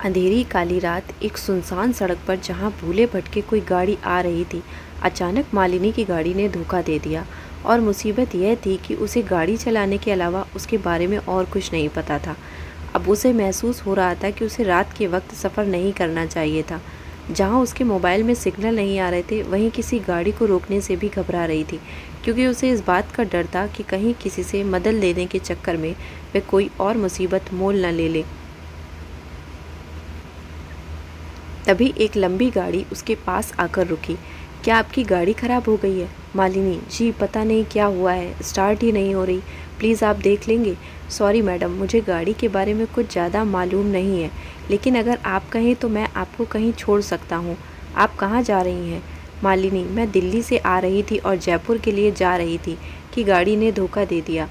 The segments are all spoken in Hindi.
अंधेरी काली रात एक सुनसान सड़क पर जहां भूले भटके कोई गाड़ी आ रही थी, अचानक मालिनी की गाड़ी ने धोखा दे दिया। और मुसीबत यह थी कि उसे गाड़ी चलाने के अलावा उसके बारे में और कुछ नहीं पता था। अब उसे महसूस हो रहा था कि उसे रात के वक्त सफ़र नहीं करना चाहिए था। जहां उसके मोबाइल में सिग्नल नहीं आ रहे थे, वहीं किसी गाड़ी को रोकने से भी घबरा रही थी, क्योंकि उसे इस बात का डर था कि कहीं किसी से मदद लेने के चक्कर में वह कोई और मुसीबत मोल न ले ले। तभी एक लंबी गाड़ी उसके पास आकर रुकी। क्या आपकी गाड़ी खराब हो गई है? मालिनी जी, पता नहीं क्या हुआ है, स्टार्ट ही नहीं हो रही, प्लीज़ आप देख लेंगे। सॉरी मैडम, मुझे गाड़ी के बारे में कुछ ज़्यादा मालूम नहीं है, लेकिन अगर आप कहें तो मैं आपको कहीं छोड़ सकता हूँ। आप कहाँ जा रही हैं? मालिनी, मैं दिल्ली से आ रही थी और जयपुर के लिए जा रही थी कि गाड़ी ने धोखा दे दिया।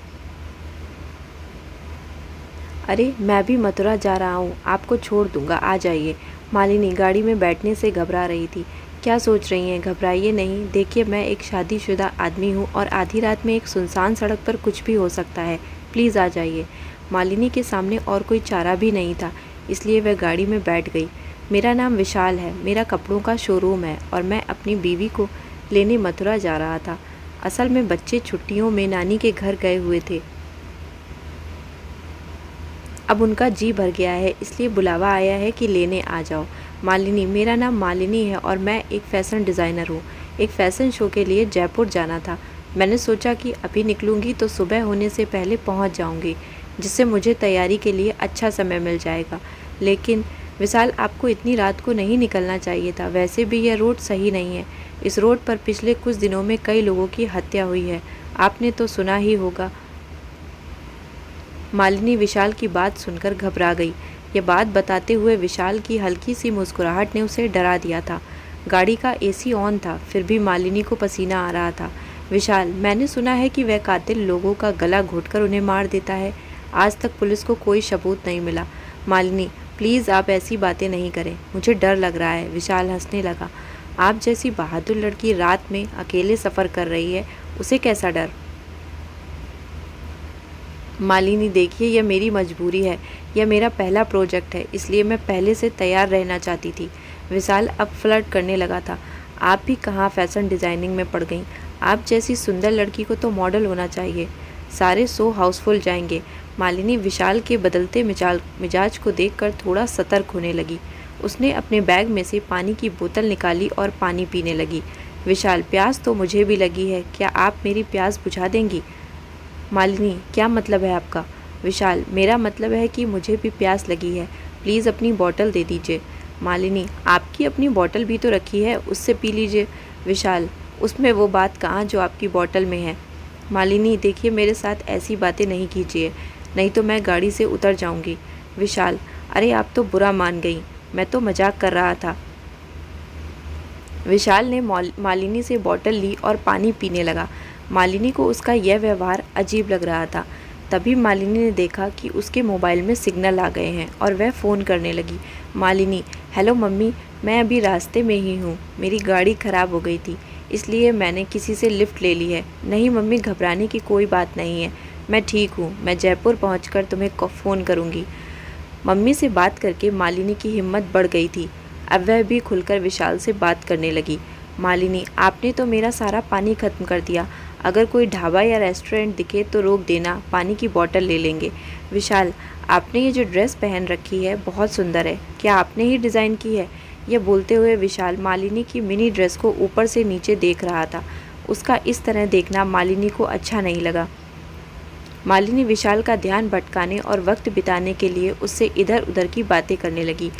अरे मैं भी मथुरा जा रहा हूँ, आपको छोड़ दूंगा, आ जाइए। मालिनी गाड़ी में बैठने से घबरा रही थी। क्या सोच रही हैं? घबराइए नहीं, देखिए मैं एक शादीशुदा आदमी हूँ और आधी रात में एक सुनसान सड़क पर कुछ भी हो सकता है, प्लीज़ आ जाइए। मालिनी के सामने और कोई चारा भी नहीं था, इसलिए वह गाड़ी में बैठ गई। मेरा नाम विशाल है, मेरा कपड़ों का शोरूम है और मैं अपनी बीवी को लेने मथुरा जा रहा था। असल में बच्चे छुट्टियों में नानी के घर गए हुए थे। अब उनका जी भर गया है, इसलिए बुलावा आया है कि लेने आ जाओ। मालिनी, मेरा नाम मालिनी है और मैं एक फ़ैशन डिज़ाइनर हूँ। एक फ़ैशन शो के लिए जयपुर जाना था। मैंने सोचा कि अभी निकलूँगी तो सुबह होने से पहले पहुँच जाऊँगी, जिससे मुझे तैयारी के लिए अच्छा समय मिल जाएगा। लेकिन विशाल, आपको इतनी रात को नहीं निकलना चाहिए था। वैसे भी यह रोड सही नहीं है। इस रोड पर पिछले कुछ दिनों में कई लोगों की हत्या हुई है, आपने तो सुना ही होगा। मालिनी विशाल की बात सुनकर घबरा गई। यह बात बताते हुए विशाल की हल्की सी मुस्कुराहट ने उसे डरा दिया था। गाड़ी का एसी ऑन था, फिर भी मालिनी को पसीना आ रहा था। विशाल, मैंने सुना है कि वह कातिल लोगों का गला घोंटकर उन्हें मार देता है। आज तक पुलिस को कोई सबूत नहीं मिला। मालिनी प्लीज़, आप ऐसी बातें नहीं करें, मुझे डर लग रहा है। विशाल हंसने लगा। आप जैसी बहादुर लड़की रात में अकेले सफ़र कर रही है, उसे कैसा डर? मालिनी देखिए, यह मेरी मजबूरी है, यह मेरा पहला प्रोजेक्ट है, इसलिए मैं पहले से तैयार रहना चाहती थी। विशाल अब फ्लर्ट करने लगा था। आप भी कहाँ फ़ैशन डिज़ाइनिंग में पड़ गईं? आप जैसी सुंदर लड़की को तो मॉडल होना चाहिए। सारे शो हाउसफुल जाएंगे। मालिनी विशाल के बदलते मिजाज को देखकर थोड़ा सतर्क होने लगी। उसने अपने बैग में से पानी की बोतल निकाली और पानी पीने लगी। विशाल, प्यास तो मुझे भी लगी है, क्या आप मेरी प्यास बुझा देंगी? मालिनी, क्या मतलब है आपका? विशाल, मेरा मतलब है कि मुझे भी प्यास लगी है, प्लीज़ अपनी बोतल दे दीजिए। मालिनी, आपकी अपनी बोतल भी तो रखी है, उससे पी लीजिए। विशाल, उसमें वो बात कहाँ जो आपकी बोतल में है। मालिनी देखिए, मेरे साथ ऐसी बातें नहीं कीजिए, नहीं तो मैं गाड़ी से उतर जाऊंगी। विशाल, अरे आप तो बुरा मान गई, मैं तो मजाक कर रहा था। विशाल ने मालिनी से बोतल ली और पानी पीने लगा। मालिनी को उसका यह व्यवहार अजीब लग रहा था। तभी मालिनी ने देखा कि उसके मोबाइल में सिग्नल आ गए हैं और वह फ़ोन करने लगी। मालिनी, हेलो मम्मी, मैं अभी रास्ते में ही हूँ, मेरी गाड़ी ख़राब हो गई थी, इसलिए मैंने किसी से लिफ्ट ले ली है। नहीं मम्मी, घबराने की कोई बात नहीं है, मैं ठीक हूँ, मैं जयपुर पहुँच तुम्हें फ़ोन करूँगी। मम्मी से बात करके मालिनी की हिम्मत बढ़ गई थी। अब वह भी खुलकर विशाल से बात करने लगी। मालिनी, आपने तो मेरा सारा पानी ख़त्म कर दिया, अगर कोई ढाबा या रेस्टोरेंट दिखे तो रोक देना, पानी की बोतल ले लेंगे। विशाल, आपने ये जो ड्रेस पहन रखी है बहुत सुंदर है, क्या आपने ही डिज़ाइन की है? यह बोलते हुए विशाल मालिनी की मिनी ड्रेस को ऊपर से नीचे देख रहा था। उसका इस तरह देखना मालिनी को अच्छा नहीं लगा। मालिनी विशाल का ध्यान भटकाने और वक्त बिताने के लिए उससे इधर उधर की बातें करने लगी।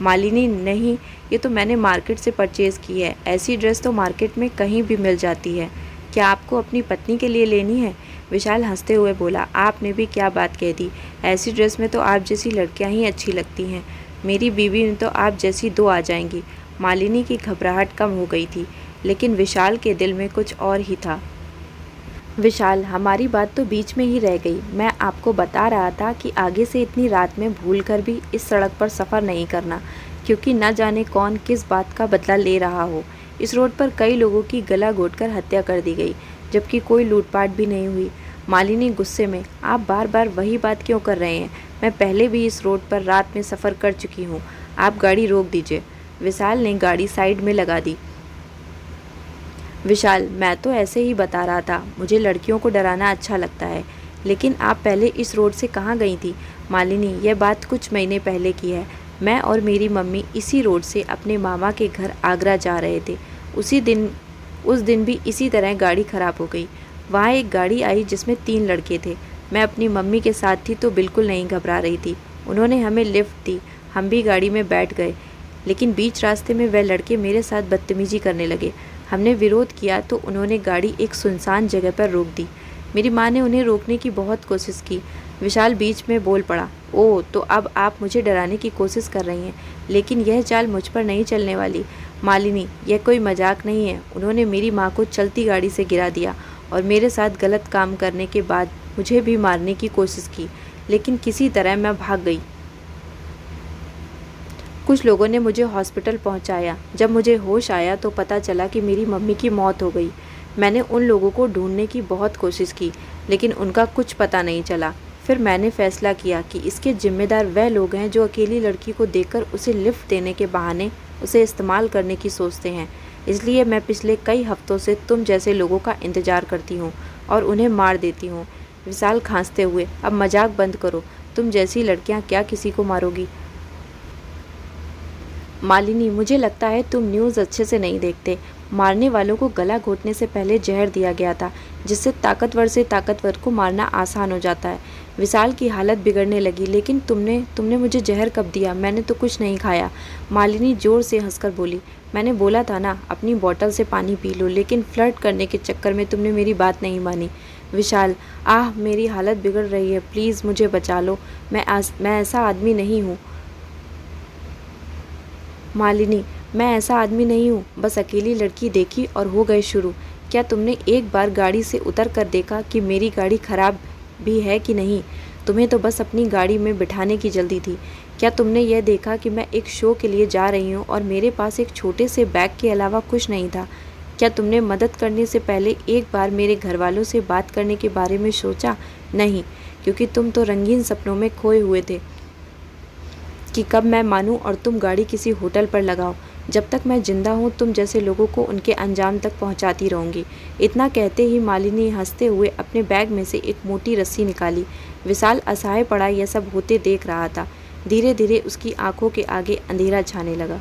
मालिनी, नहीं, ये तो मैंने मार्केट से परचेज़ की है, ऐसी ड्रेस तो मार्केट में कहीं भी मिल जाती है, क्या आपको अपनी पत्नी के लिए लेनी है? विशाल हंसते हुए बोला। आपने भी क्या बात कह दी, ऐसी ड्रेस में तो आप जैसी लड़कियां ही अच्छी लगती हैं, मेरी बीवी में तो आप जैसी दो आ जाएंगी। मालिनी की घबराहट कम हो गई थी, लेकिन विशाल के दिल में कुछ और ही था। विशाल, हमारी बात तो बीच में ही रह गई। मैं आपको बता रहा था कि आगे से इतनी रात में भूल कर भी इस सड़क पर सफ़र नहीं करना, क्योंकि न जाने कौन किस बात का बदला ले रहा हो। इस रोड पर कई लोगों की गला घोंटकर हत्या कर दी गई, जबकि कोई लूटपाट भी नहीं हुई। मालिनी गुस्से में, आप बार बार वही बात क्यों कर रहे हैं? मैं पहले भी इस रोड पर रात में सफ़र कर चुकी हूँ। आप गाड़ी रोक दीजिए। विशाल ने गाड़ी साइड में लगा दी। विशाल, मैं तो ऐसे ही बता रहा था, मुझे लड़कियों को डराना अच्छा लगता है। लेकिन आप पहले इस रोड से कहाँ गई थी? मालिनी, यह बात कुछ महीने पहले की है। मैं और मेरी मम्मी इसी रोड से अपने मामा के घर आगरा जा रहे थे। उस दिन भी इसी तरह गाड़ी ख़राब हो गई। वहाँ एक गाड़ी आई जिसमें 3 लड़के थे। मैं अपनी मम्मी के साथ थी तो बिल्कुल नहीं घबरा रही थी। उन्होंने हमें लिफ्ट दी, हम भी गाड़ी में बैठ गए। लेकिन बीच रास्ते में वह लड़के मेरे साथ बदतमीजी करने लगे। हमने विरोध किया तो उन्होंने गाड़ी एक सुनसान जगह पर रोक दी। मेरी माँ ने उन्हें रोकने की बहुत कोशिश की। विशाल बीच में बोल पड़ा, ओह, तो अब आप मुझे डराने की कोशिश कर रही हैं, लेकिन यह चाल मुझ पर नहीं चलने वाली। मालिनी, यह कोई मजाक नहीं है। उन्होंने मेरी माँ को चलती गाड़ी से गिरा दिया और मेरे साथ गलत काम करने के बाद मुझे भी मारने की कोशिश की, लेकिन किसी तरह मैं भाग गई। कुछ लोगों ने मुझे हॉस्पिटल पहुंचाया। जब मुझे होश आया तो पता चला कि मेरी मम्मी की मौत हो गई। मैंने उन लोगों को ढूंढने की बहुत कोशिश की, लेकिन उनका कुछ पता नहीं चला। फिर मैंने फैसला किया कि इसके जिम्मेदार वह लोग हैं जो अकेली लड़की को देखकर उसे लिफ्ट देने के बहाने उसे इस्तेमाल करने की सोचते हैं। इसलिए मैं पिछले कई हफ्तों से तुम जैसे लोगों का इंतज़ार करती हूँ और उन्हें मार देती हूँ। विशाल खांसते हुए, अब मजाक बंद करो। तुम जैसी लड़कियाँ क्या किसी को मारोगी? मालिनी, मुझे लगता है तुम न्यूज़ अच्छे से नहीं देखते। मारने वालों को गला घोटने से पहले जहर दिया गया था, जिससे ताकतवर से ताकतवर को मारना आसान हो जाता है। विशाल की हालत बिगड़ने लगी। लेकिन तुमने मुझे जहर कब दिया? मैंने तो कुछ नहीं खाया। मालिनी जोर से हंसकर बोली, मैंने बोला था ना, अपनी बोतल से पानी पी लो, लेकिन फ्लर्ट करने के चक्कर में तुमने मेरी बात नहीं मानी। विशाल, मेरी हालत बिगड़ रही है, प्लीज़ मुझे बचा लो। मैं ऐसा आदमी नहीं हूँ। मालिनी, मैं ऐसा आदमी नहीं हूँ, बस अकेली लड़की देखी और हो गए शुरू। क्या तुमने एक बार गाड़ी से उतर कर देखा कि मेरी गाड़ी खराब भी है कि नहीं? तुम्हें तो बस अपनी गाड़ी में बिठाने की जल्दी थी। क्या तुमने यह देखा कि मैं एक शो के लिए जा रही हूँ और मेरे पास एक छोटे से बैग के अलावा कुछ नहीं था? क्या तुमने मदद करने से पहले एक बार मेरे घर वालों से बात करने के बारे में सोचा? नहीं, क्योंकि तुम तो रंगीन सपनों में खोए हुए थे कि कब मैं मानूं और तुम गाड़ी किसी होटल पर लगाओ। जब तक मैं जिंदा हूँ तुम जैसे लोगों को उनके अंजाम तक पहुँचाती रहूँगी। इतना कहते ही मालिनी हंसते हुए अपने बैग में से एक मोटी रस्सी निकाली। विशाल असहाय पड़ा यह सब होते देख रहा था। धीरे धीरे उसकी आंखों के आगे अंधेरा छाने लगा।